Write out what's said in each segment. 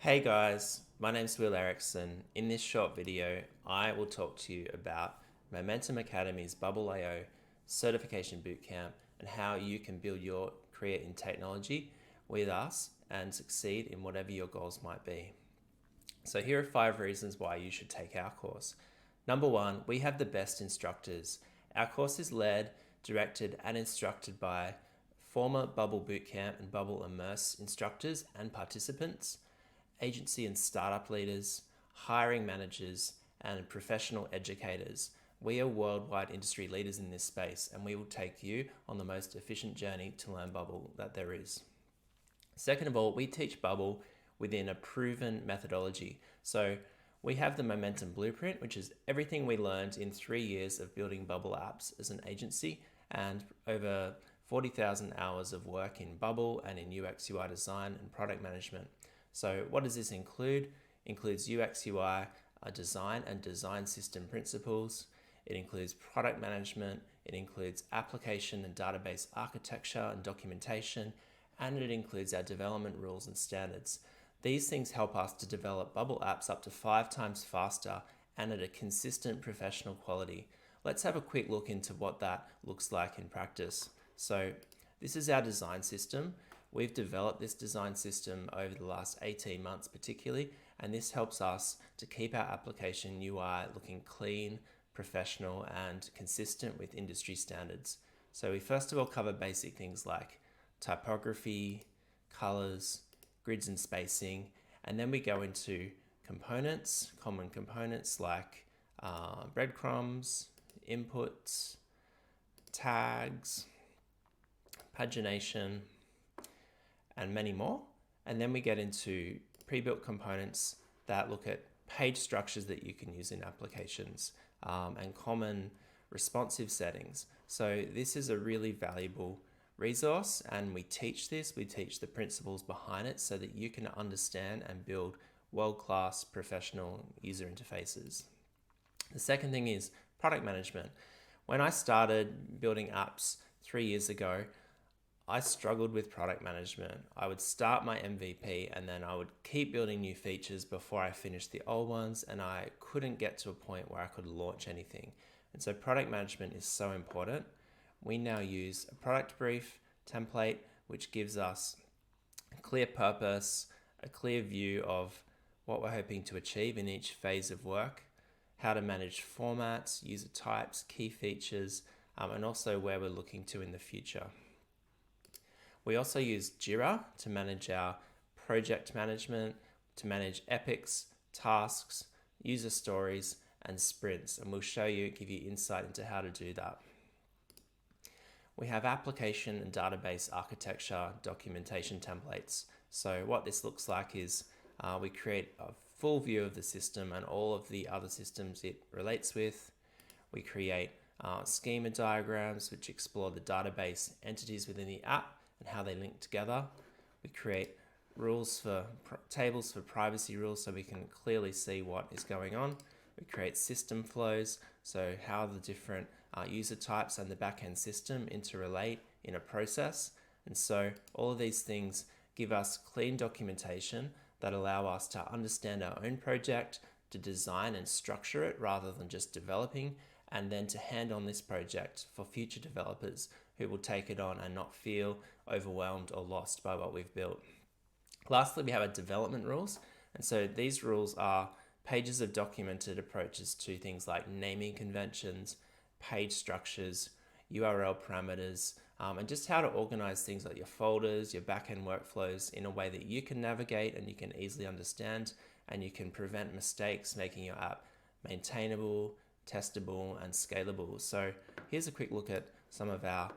Hey guys, my name's Ericksson. In this short video, I will talk to you about Momentum Academy's Bubble.io certification bootcamp and how you can build your career in technology with us and succeed in whatever your goals might be. So here are 5 reasons why you should take our course. Number 1, we have the best instructors. Our course is led, directed and instructed by former Bubble Bootcamp and Bubble Immerse instructors and participants, agency and startup leaders, hiring managers, and professional educators. We are worldwide industry leaders in this space, and we will take you on the most efficient journey to learn Bubble that there is. Second of all, we teach Bubble within a proven methodology. So we have the Momentum Blueprint, which is everything we learned in 3 years of building Bubble apps as an agency and over 40,000 hours of work in Bubble and in UX UI design and product management. So what does this include? It includes UX UI design and design system principles. It includes product management. It includes application and database architecture and documentation. And it includes our development rules and standards. These things help us to develop Bubble apps up to 5 times faster and at a consistent professional quality. Let's have a quick look into what that looks like in practice. So this is our design system. We've developed this design system over the last 18 months particularly, and this helps us to keep our application UI looking clean, professional, and consistent with industry standards. So we first of all cover basic things like typography, colors, grids and spacing, and then we go into components, common components like breadcrumbs, inputs, tags, pagination, and many more. And then we get into pre-built components that look at page structures that you can use in applications and common responsive settings. So this is a really valuable resource, and we teach the principles behind it so that you can understand and build world-class professional user interfaces. The second thing is product management. When I started building apps 3 years ago, I struggled with product management. I would start my MVP and then I would keep building new features before I finished the old ones, and I couldn't get to a point where I could launch anything. And so product management is so important. We now use a product brief template, which gives us a clear purpose, a clear view of what we're hoping to achieve in each phase of work, how to manage formats, user types, key features, and also where we're looking to in the future. We also use Jira to manage our project management, to manage epics, tasks, user stories, and sprints, and we'll give you insight into how to do that. We have application and database architecture documentation templates. So what this looks like is we create a full view of the system and all of the other systems it relates with. We create schema diagrams which explore the database entities within the app and how they link together. We create tables for privacy rules so we can clearly see what is going on. We create system flows, so how the different user types and the backend system interrelate in a process. And so all of these things give us clean documentation that allow us to understand our own project, to design and structure it rather than just developing, and then to hand on this project for future developers who will take it on and not feel overwhelmed or lost by what we've built. Lastly, we have our development rules. And so these rules are pages of documented approaches to things like naming conventions, page structures, URL parameters, and just how to organize things like your folders, your backend workflows in a way that you can navigate and you can easily understand, and you can prevent mistakes, making your app maintainable, testable, and scalable. So here's a quick look at some of our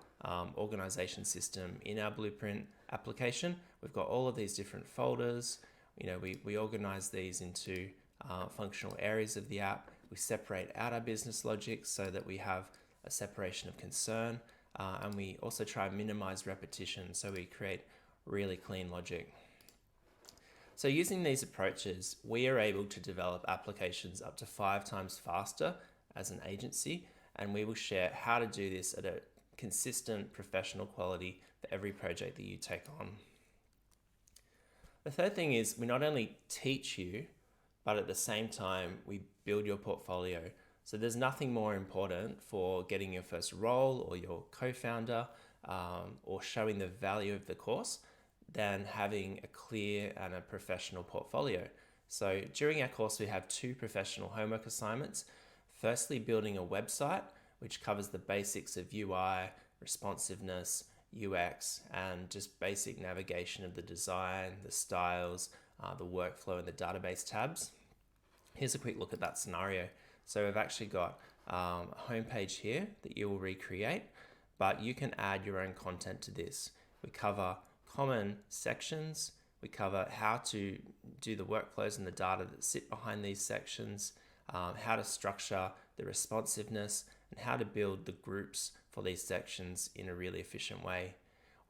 organization system in our Blueprint application. We've got all of these different folders. We organize these into functional areas of the app. We separate out our business logic so that we have a separation of concern, and we also try and minimize repetition so we create really clean logic. So using these approaches, we are able to develop applications up to 5 times faster as an agency, and we will share how to do this at a consistent professional quality for every project that you take on. The third thing is we not only teach you, but at the same time, we build your portfolio. So there's nothing more important for getting your first role or your co-founder or showing the value of the course than having a clear and a professional portfolio. So during our course, we have 2 professional homework assignments. Firstly, building a website, which covers the basics of UI, responsiveness, UX, and just basic navigation of the design, the styles, the workflow, and the database tabs. Here's a quick look at that scenario. So we've actually got a homepage here that you will recreate, but you can add your own content to this. We cover common sections. We cover how to do the workflows and the data that sit behind these sections, how to structure the responsiveness, and how to build the groups for these sections in a really efficient way.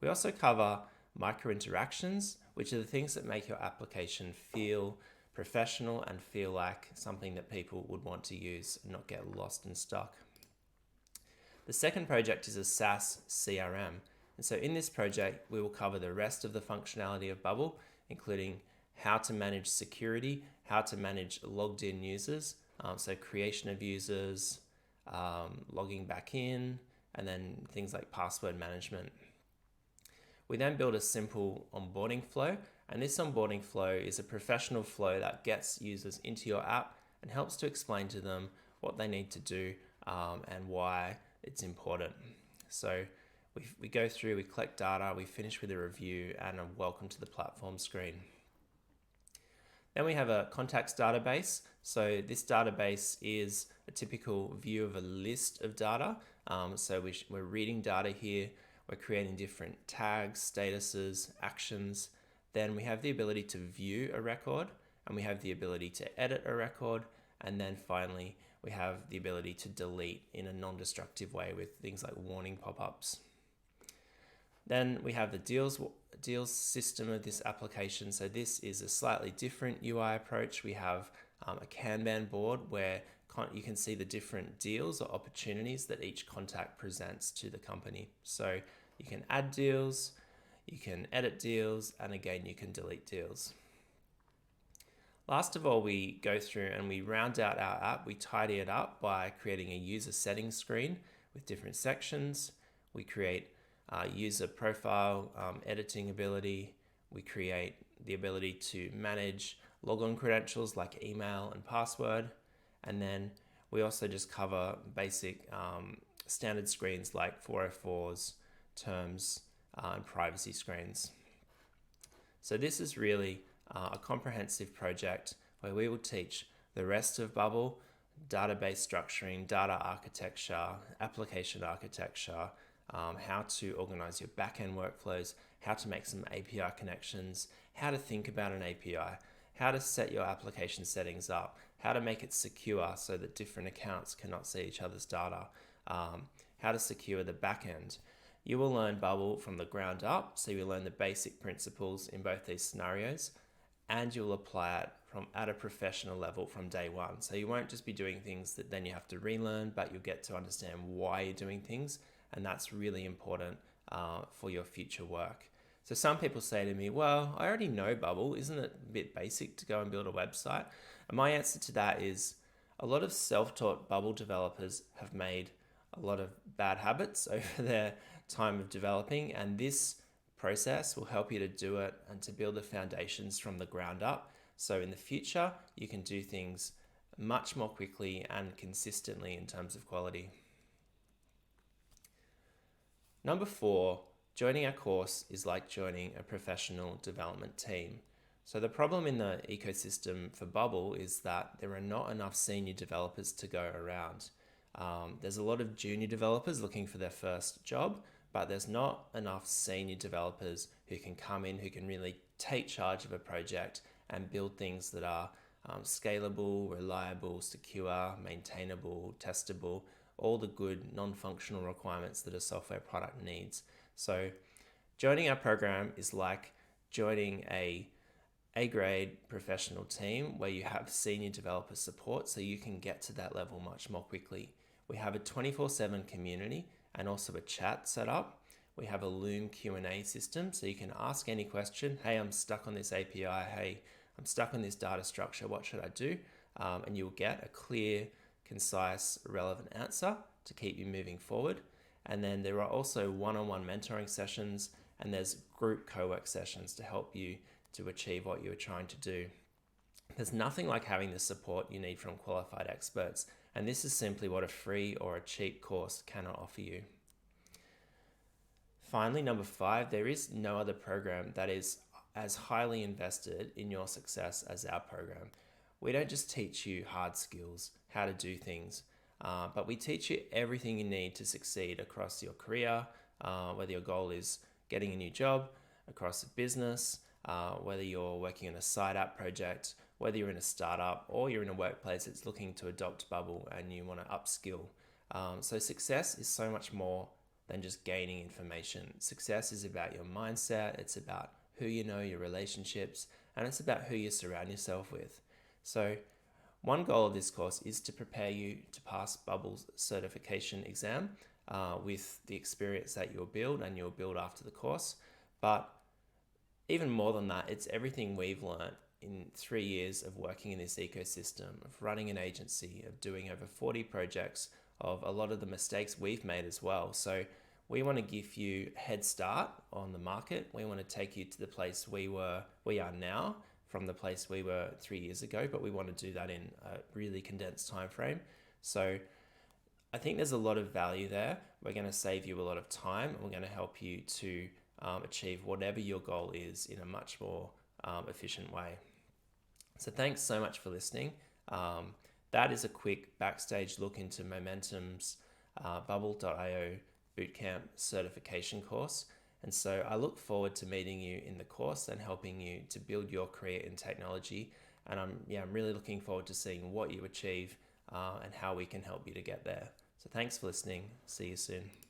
We also cover micro interactions, which are the things that make your application feel professional and feel like something that people would want to use and not get lost and stuck. The second project is a SaaS CRM. And so in this project, we will cover the rest of the functionality of Bubble, including how to manage security, how to manage logged in users, so creation of users, logging back in, and then things like password management. We then build a simple onboarding flow, and this onboarding flow is a professional flow that gets users into your app and helps to explain to them what they need to do and why it's important. So we go through, we collect data, we finish with a review and a welcome to the platform screen. Then we have a contacts database. So this database is a typical view of a list of data. So we're reading data here. We're creating different tags, statuses, actions. Then we have the ability to view a record, and we have the ability to edit a record. And then finally, we have the ability to delete in a non-destructive way with things like warning pop-ups. Then we have the deals system of this application. So this is a slightly different UI approach. We have a Kanban board where you can see the different deals or opportunities that each contact presents to the company. So you can add deals, you can edit deals, and again, you can delete deals. Last of all, we go through and we round out our app. We tidy it up by creating a user settings screen with different sections. We create user profile editing ability. We create the ability to manage logon credentials like email and password. And then we also just cover basic standard screens like 404s, terms, and privacy screens. So this is really a comprehensive project where we will teach the rest of Bubble, database structuring, data architecture, application architecture, how to organize your backend workflows, how to make some API connections, how to think about an API, how to set your application settings up, how to make it secure so that different accounts cannot see each other's data, how to secure the backend. You will learn Bubble from the ground up, so you'll learn the basic principles in both these scenarios, and you'll apply it at a professional level from day one. So you won't just be doing things that then you have to relearn, but you'll get to understand why you're doing things, and that's really important for your future work. So some people say to me, well, I already know Bubble. Isn't it a bit basic to go and build a website? And my answer to that is a lot of self-taught Bubble developers have made a lot of bad habits over their time of developing, and this process will help you to do it and to build the foundations from the ground up. So in the future, you can do things much more quickly and consistently in terms of quality. Number 4, joining our course is like joining a professional development team. So the problem in the ecosystem for Bubble is that there are not enough senior developers to go around. There's a lot of junior developers looking for their first job, but there's not enough senior developers who can come in, who can really take charge of a project and build things that are scalable, reliable, secure, maintainable, testable, all the good non-functional requirements that a software product needs. So joining our program is like joining a A-grade professional team where you have senior developer support so you can get to that level much more quickly. We have a 24/7 community and also a chat set up We have a Loom Q&A system, so you can ask any question. Hey, I'm stuck on this API. Hey, I'm stuck on this data structure. What should I do? And you'll get a clear, concise, relevant answer to keep you moving forward. And then there are also one-on-one mentoring sessions, and there's group co-work sessions to help you to achieve what you are trying to do. There's nothing like having the support you need from qualified experts, and this is simply what a free or a cheap course cannot offer you. Finally, number 5, there is no other program that is as highly invested in your success as our program. We don't just teach you hard skills, how to do things, but we teach you everything you need to succeed across your career, whether your goal is getting a new job, across a business, whether you're working on a side app project, whether you're in a startup or you're in a workplace that's looking to adopt Bubble and you want to upskill. So success is so much more than just gaining information. Success is about your mindset, it's about who you know, your relationships, and it's about who you surround yourself with. So one goal of this course is to prepare you to pass Bubble's certification exam with the experience that you'll build and you'll build after the course. But even more than that, it's everything we've learned in 3 years of working in this ecosystem, of running an agency, of doing over 40 projects, of a lot of the mistakes we've made as well. So we want to give you a head start on the market. We want to take you to the place we are now from the place we were 3 years ago, but we want to do that in a really condensed time frame. So I think there's a lot of value there. We're going to save you a lot of time, and we're going to help you to achieve whatever your goal is in a much more efficient way. So thanks so much for listening. That is a quick backstage look into Momentum's Bubble.io Bootcamp certification course. And so I look forward to meeting you in the course and helping you to build your career in technology. And I'm really looking forward to seeing what you achieve and how we can help you to get there. So thanks for listening. See you soon.